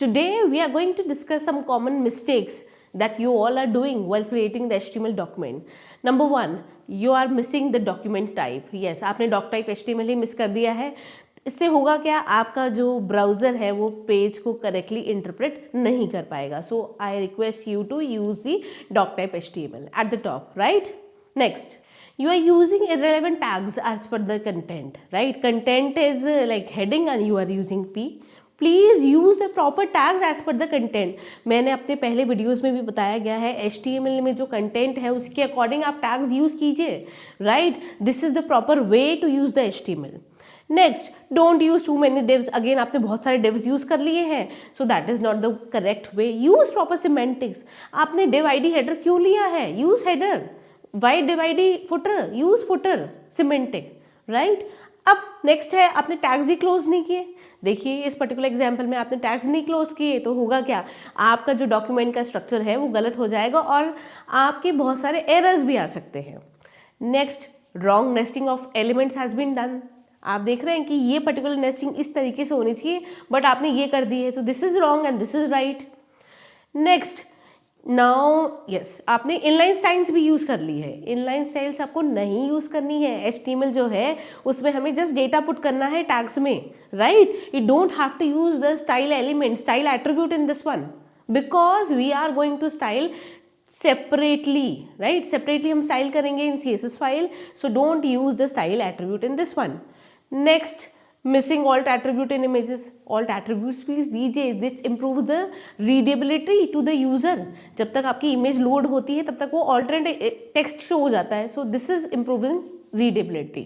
Today we are going to discuss some common mistakes that you all are doing while creating the HTML document. Number one, you are missing the document type. Yes, आपने doc type HTML ही miss कर दिया है. इससे होगा क्या, आपका जो browser है वो पेज को करेक्टली इंटरप्रेट नहीं कर पाएगा. So I request you to use the doc type HTML at the top, right? Next, you are using irrelevant tags as per the content, right? Content is like heading and you are using P. Please use the proper tags as per the content. मैंने अपने पहले videos में भी बताया गया है, HTML में जो कंटेंट है उसके अकॉर्डिंग आप टैग्स यूज़ कीजिए, right? This is the proper way to use the HTML. Next, don't use too many divs. Again आपने बहुत सारे डिव्स यूज़ कर लिए हैं, so that is not the correct way. Use proper semantics. आपने div id header क्यों लिया है? Use header. Why div id footer? Use footer semantic, right? अब नेक्स्ट है, आपने टैग्स ही क्लोज नहीं किए. देखिए इस पर्टिकुलर एग्जाम्पल में आपने टैग्स नहीं क्लोज किए तो होगा क्या, आपका जो डॉक्यूमेंट का स्ट्रक्चर है वो गलत हो जाएगा और आपके बहुत सारे एरर्स भी आ सकते हैं. Next, wrong nesting of elements has been done. आप देख रहे हैं कि ये पर्टिकुलर नेस्टिंग इस तरीके से होनी चाहिए बट आपने ये कर दी है, तो this is wrong and this is right. Next, now yes, आपने इनलाइन स्टाइल्स भी यूज़ कर ली है. इनलाइन स्टाइल्स आपको नहीं यूज़ करनी है. HTML जो है उसमें हमें जस्ट डेटा पुट करना है टैग्स में, right? You don't have to use the style element, style attribute in this one because we are going to style separately, right? Separately हम स्टाइल करेंगे in CSS file, so don't use the style attribute in this one. Next, missing alt attribute in images. Alt attributes please दीजिए, this improve the readability to the user. जब तक आपकी image load होती है तब तक वो ऑल्टरनेट टेक्स्ट शो हो जाता है, so this is improving readability.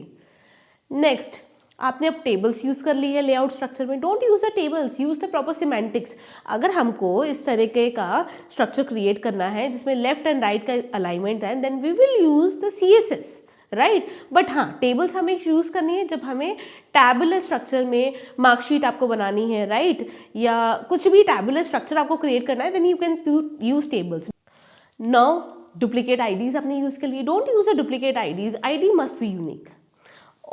Next, आपने अब टेबल्स यूज़ कर ली है लेआउट स्ट्रक्चर में. Don't use the tables, use the proper semantics. अगर हमको इस तरीके का स्ट्रक्चर क्रिएट करना है जिसमें लेफ्ट एंड राइट का अलाइनमेंट है, then we will use the CSS, राइट? बट हाँ, टेबल्स हमें यूज़ करनी है जब हमें टैबुलर स्ट्रक्चर में मार्कशीट आपको बनानी है, राइट? या कुछ भी टैबुलर स्ट्रक्चर आपको क्रिएट करना है, then you can use tables. Now, duplicate IDs आपने यूज़ कर लिए. Don't use a duplicate IDs. ID must be unique.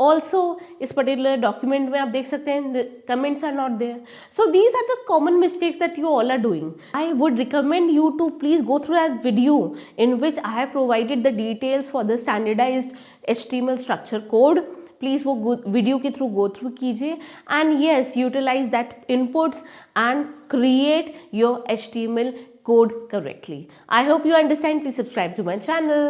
Also इस पर्टिकुलर डॉक्यूमेंट में आप देख सकते हैं comments are not there. So these are the common mistakes that you all are doing. I would recommend you to please go through that video in which I have provided the details for the standardized HTML structure code. Please वो video के through go through कीजिए and yes, utilize that inputs and create your HTML code correctly. I hope you understand. Please subscribe to my channel.